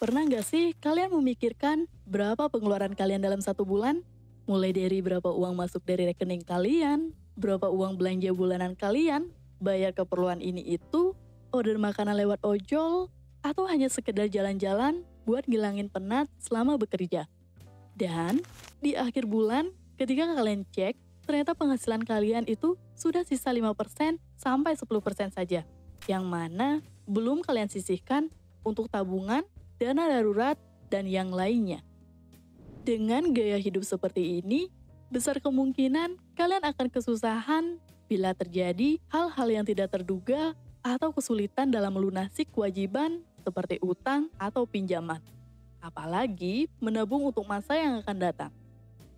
Pernah nggak sih kalian memikirkan berapa pengeluaran kalian dalam satu bulan? Mulai dari berapa uang masuk dari rekening kalian, berapa uang belanja bulanan kalian, bayar keperluan ini itu, order makanan lewat ojol, atau hanya sekedar jalan-jalan buat ngilangin penat selama bekerja. Dan di akhir bulan, ketika kalian cek, ternyata penghasilan kalian itu sudah sisa 5% sampai 10% saja. Yang mana belum kalian sisihkan untuk tabungan, dana darurat, dan yang lainnya. Dengan gaya hidup seperti ini, besar kemungkinan kalian akan kesusahan bila terjadi hal-hal yang tidak terduga atau kesulitan dalam melunasi kewajiban seperti utang atau pinjaman. Apalagi menabung untuk masa yang akan datang.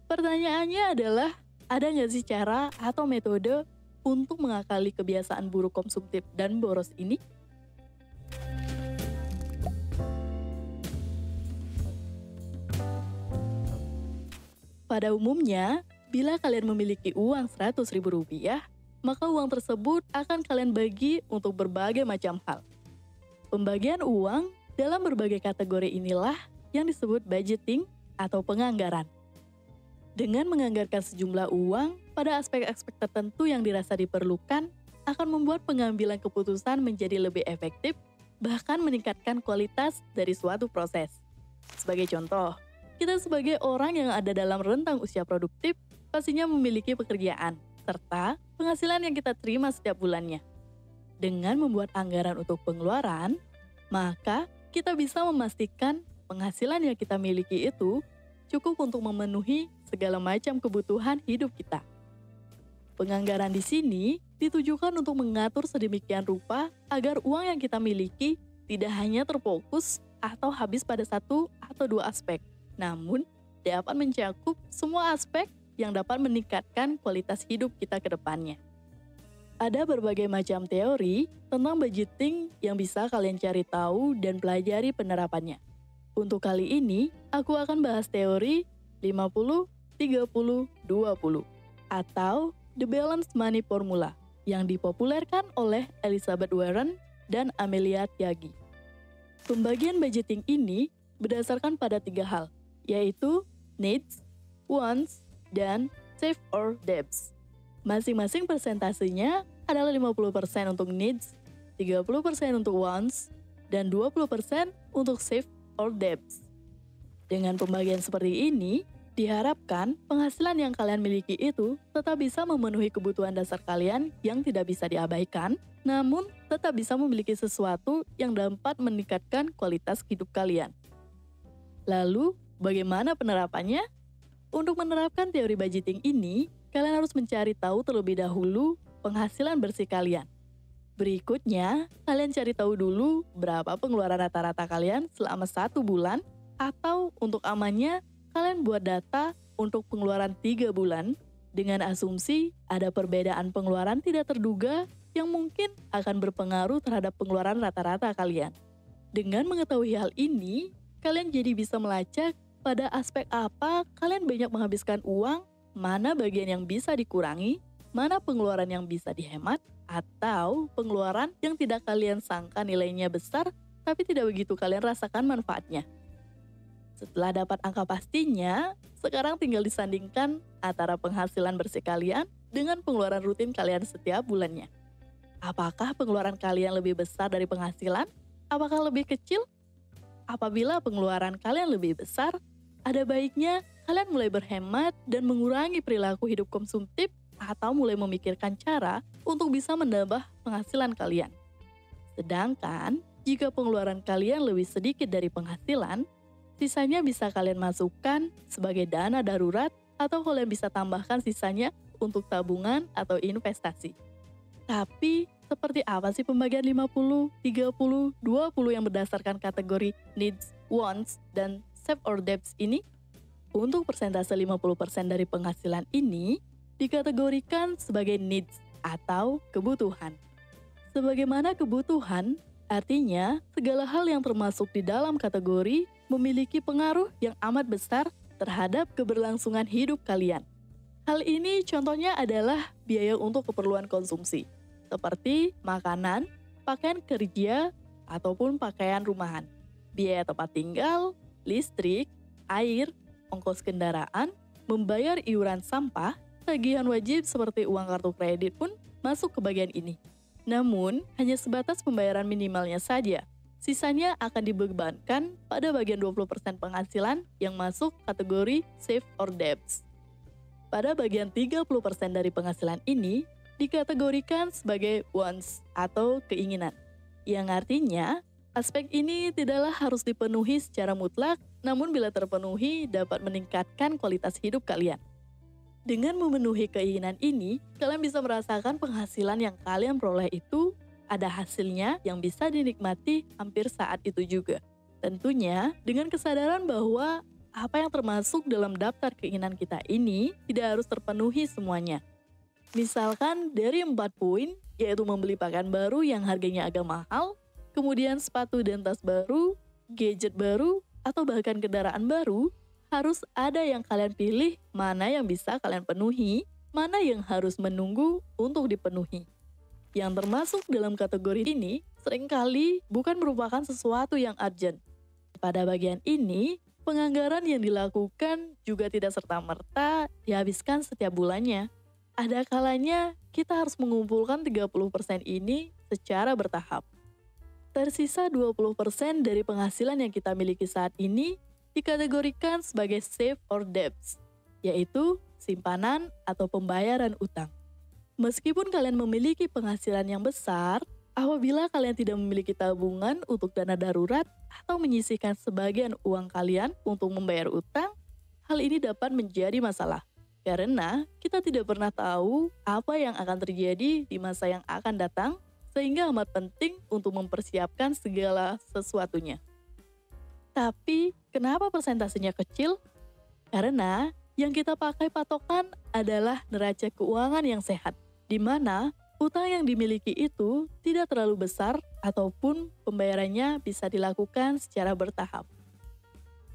Pertanyaannya adalah, ada nggak sih cara atau metode untuk mengakali kebiasaan buruk konsumtif dan boros ini? Pada umumnya, bila kalian memiliki uang Rp100.000, maka uang tersebut akan kalian bagi untuk berbagai macam hal. Pembagian uang dalam berbagai kategori inilah yang disebut budgeting atau penganggaran. Dengan menganggarkan sejumlah uang pada aspek-aspek tertentu yang dirasa diperlukan, akan membuat pengambilan keputusan menjadi lebih efektif, bahkan meningkatkan kualitas dari suatu proses. Sebagai contoh, kita sebagai orang yang ada dalam rentang usia produktif, pastinya memiliki pekerjaan, serta penghasilan yang kita terima setiap bulannya. Dengan membuat anggaran untuk pengeluaran, maka kita bisa memastikan penghasilan yang kita miliki itu cukup untuk memenuhi segala macam kebutuhan hidup kita. Penganggaran di sini ditujukan untuk mengatur sedemikian rupa agar uang yang kita miliki tidak hanya terfokus atau habis pada satu atau dua aspek, namun dapat mencakup semua aspek yang dapat meningkatkan kualitas hidup kita ke depannya. Ada berbagai macam teori tentang budgeting yang bisa kalian cari tahu dan pelajari penerapannya. Untuk kali ini, aku akan bahas teori 50-30-20 atau The Balanced Money Formula yang dipopulerkan oleh Elizabeth Warren dan Amelia Tyagi. Pembagian budgeting ini berdasarkan pada 3 hal, yaitu needs, wants, dan save or debts. Masing-masing persentasenya adalah 50% untuk needs, 30% untuk wants, dan 20% untuk save or debts. Dengan pembagian seperti ini, diharapkan penghasilan yang kalian miliki itu tetap bisa memenuhi kebutuhan dasar kalian yang tidak bisa diabaikan, namun tetap bisa memiliki sesuatu yang dapat meningkatkan kualitas hidup kalian. Lalu, bagaimana penerapannya? Untuk menerapkan teori budgeting ini, kalian harus mencari tahu terlebih dahulu penghasilan bersih kalian. Berikutnya, kalian cari tahu dulu berapa pengeluaran rata-rata kalian selama 1 bulan, atau untuk amannya, kalian buat data untuk pengeluaran 3 bulan dengan asumsi ada perbedaan pengeluaran tidak terduga yang mungkin akan berpengaruh terhadap pengeluaran rata-rata kalian. Dengan mengetahui hal ini, kalian jadi bisa melacak pada aspek apa kalian banyak menghabiskan uang, mana bagian yang bisa dikurangi, mana pengeluaran yang bisa dihemat, atau pengeluaran yang tidak kalian sangka nilainya besar, tapi tidak begitu kalian rasakan manfaatnya. Setelah dapat angka pastinya, sekarang tinggal disandingkan antara penghasilan bersih kalian dengan pengeluaran rutin kalian setiap bulannya. Apakah pengeluaran kalian lebih besar dari penghasilan? Apakah lebih kecil? Apabila pengeluaran kalian lebih besar, ada baiknya kalian mulai berhemat dan mengurangi perilaku hidup konsumtif atau mulai memikirkan cara untuk bisa menambah penghasilan kalian. Sedangkan, jika pengeluaran kalian lebih sedikit dari penghasilan, sisanya bisa kalian masukkan sebagai dana darurat atau kalian bisa tambahkan sisanya untuk tabungan atau investasi. Tapi, seperti apa sih pembagian 50, 30, 20 yang berdasarkan kategori needs, wants, dan save or debts ini? Untuk persentase 50% dari penghasilan ini dikategorikan sebagai needs atau kebutuhan. Sebagaimana kebutuhan, artinya segala hal yang termasuk di dalam kategori memiliki pengaruh yang amat besar terhadap keberlangsungan hidup kalian. Hal ini contohnya adalah biaya untuk keperluan konsumsi, seperti makanan, pakaian kerja, ataupun pakaian rumahan. biaya tempat tinggal, listrik, air, ongkos kendaraan, membayar iuran sampah, tagihan wajib seperti uang kartu kredit pun masuk ke bagian ini. Namun, hanya sebatas pembayaran minimalnya saja. Sisanya akan dibebankan pada bagian 20% penghasilan yang masuk kategori save or debts. Pada bagian 30% dari penghasilan ini dikategorikan sebagai wants atau keinginan. Yang artinya, aspek ini tidaklah harus dipenuhi secara mutlak, namun bila terpenuhi dapat meningkatkan kualitas hidup kalian. Dengan memenuhi keinginan ini, kalian bisa merasakan penghasilan yang kalian peroleh itu ada hasilnya yang bisa dinikmati hampir saat itu juga. Tentunya dengan kesadaran bahwa apa yang termasuk dalam daftar keinginan kita ini tidak harus terpenuhi semuanya. Misalkan dari 4 poin, yaitu membeli pakaian baru yang harganya agak mahal, kemudian sepatu dan tas baru, gadget baru, atau bahkan kendaraan baru, harus ada yang kalian pilih mana yang bisa kalian penuhi, mana yang harus menunggu untuk dipenuhi. Yang termasuk dalam kategori ini seringkali bukan merupakan sesuatu yang urgent. Pada bagian ini, penganggaran yang dilakukan juga tidak serta-merta dihabiskan setiap bulannya. Ada kalanya kita harus mengumpulkan 30% ini secara bertahap. Tersisa 20% dari penghasilan yang kita miliki saat ini dikategorikan sebagai save or debts, yaitu simpanan atau pembayaran utang. Meskipun kalian memiliki penghasilan yang besar, apabila kalian tidak memiliki tabungan untuk dana darurat atau menyisihkan sebagian uang kalian untuk membayar utang, hal ini dapat menjadi masalah. Karena kita tidak pernah tahu apa yang akan terjadi di masa yang akan datang, sehingga amat penting untuk mempersiapkan segala sesuatunya. Tapi, kenapa persentasenya kecil? Karena yang kita pakai patokan adalah neraca keuangan yang sehat, di mana utang yang dimiliki itu tidak terlalu besar ataupun pembayarannya bisa dilakukan secara bertahap.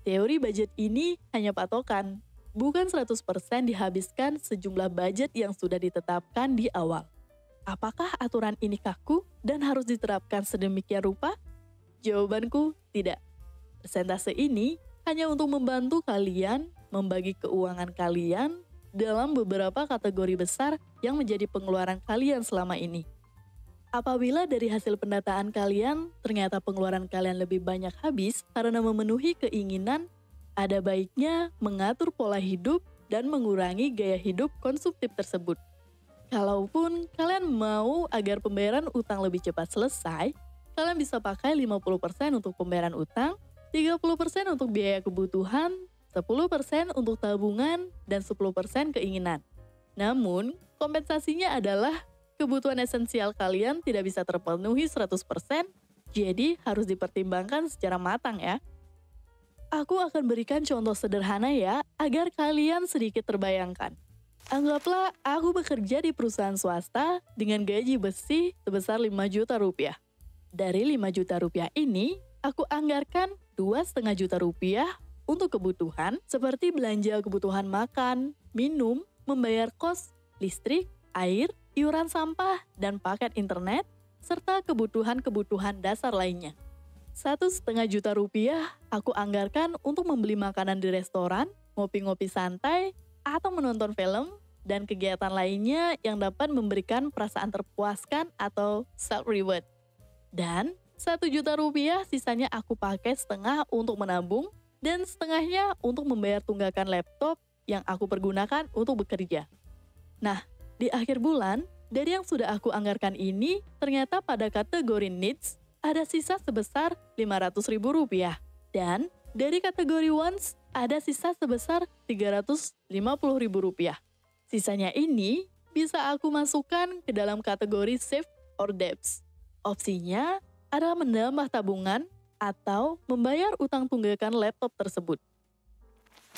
Teori budget ini hanya patokan, bukan 100% dihabiskan sejumlah budget yang sudah ditetapkan di awal. Apakah aturan ini kaku dan harus diterapkan sedemikian rupa? Jawabanku tidak. Persentase ini hanya untuk membantu kalian membagi keuangan kalian dalam beberapa kategori besar yang menjadi pengeluaran kalian selama ini. Apabila dari hasil pendataan kalian ternyata pengeluaran kalian lebih banyak habis karena memenuhi keinginan, ada baiknya mengatur pola hidup dan mengurangi gaya hidup konsumtif tersebut. Kalaupun kalian mau agar pembayaran utang lebih cepat selesai, kalian bisa pakai 50% untuk pembayaran utang, 30% untuk biaya kebutuhan, 10% untuk tabungan, dan 10% keinginan. Namun, kompensasinya adalah kebutuhan esensial kalian tidak bisa terpenuhi 100%, jadi harus dipertimbangkan secara matang ya. Aku akan berikan contoh sederhana ya, agar kalian sedikit terbayangkan. Anggaplah aku bekerja di perusahaan swasta dengan gaji besi sebesar 5 juta rupiah. Dari 5 juta rupiah ini, aku anggarkan 2,5 juta rupiah untuk kebutuhan seperti belanja kebutuhan makan, minum, membayar kos, listrik, air, iuran sampah, dan paket internet, serta kebutuhan-kebutuhan dasar lainnya. 1,5 juta rupiah aku anggarkan untuk membeli makanan di restoran, ngopi-ngopi santai, atau menonton film, dan kegiatan lainnya yang dapat memberikan perasaan terpuaskan atau self-reward. Dan 1 juta rupiah sisanya aku pakai setengah untuk menabung, dan setengahnya untuk membayar tunggakan laptop yang aku pergunakan untuk bekerja. Nah, di akhir bulan, dari yang sudah aku anggarkan ini, ternyata pada kategori needs, ada sisa sebesar 500 ribu rupiah. Dan dari kategori wants, ada sisa sebesar 350 ribu rupiah. Sisanya ini bisa aku masukkan ke dalam kategori save or debts. Opsinya adalah menambah tabungan atau membayar utang tunggakan laptop tersebut.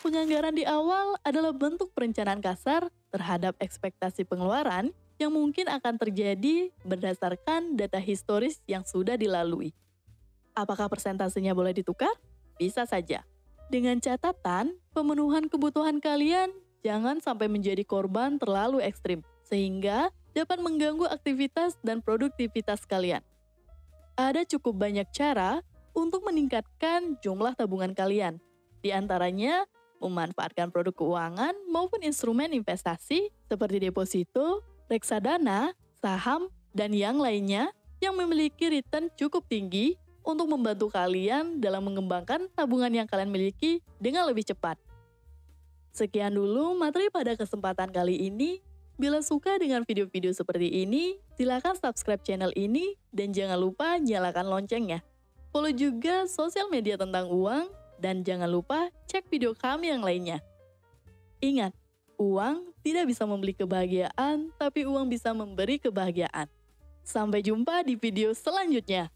Penganggaran di awal adalah bentuk perencanaan kasar terhadap ekspektasi pengeluaran yang mungkin akan terjadi berdasarkan data historis yang sudah dilalui. Apakah persentasenya boleh ditukar? Bisa saja. Dengan catatan, pemenuhan kebutuhan kalian jangan sampai menjadi korban terlalu ekstrim, sehingga dapat mengganggu aktivitas dan produktivitas kalian. Ada cukup banyak cara untuk meningkatkan jumlah tabungan kalian. Di antaranya, memanfaatkan produk keuangan maupun instrumen investasi seperti deposito, reksadana, saham, dan yang lainnya yang memiliki return cukup tinggi untuk membantu kalian dalam mengembangkan tabungan yang kalian miliki dengan lebih cepat. Sekian dulu materi pada kesempatan kali ini. Bila suka dengan video-video seperti ini, silakan subscribe channel ini dan jangan lupa nyalakan loncengnya. Follow juga sosial media tentang uang dan jangan lupa cek video kami yang lainnya. Ingat, uang tidak bisa membeli kebahagiaan, tapi uang bisa memberi kebahagiaan. Sampai jumpa di video selanjutnya.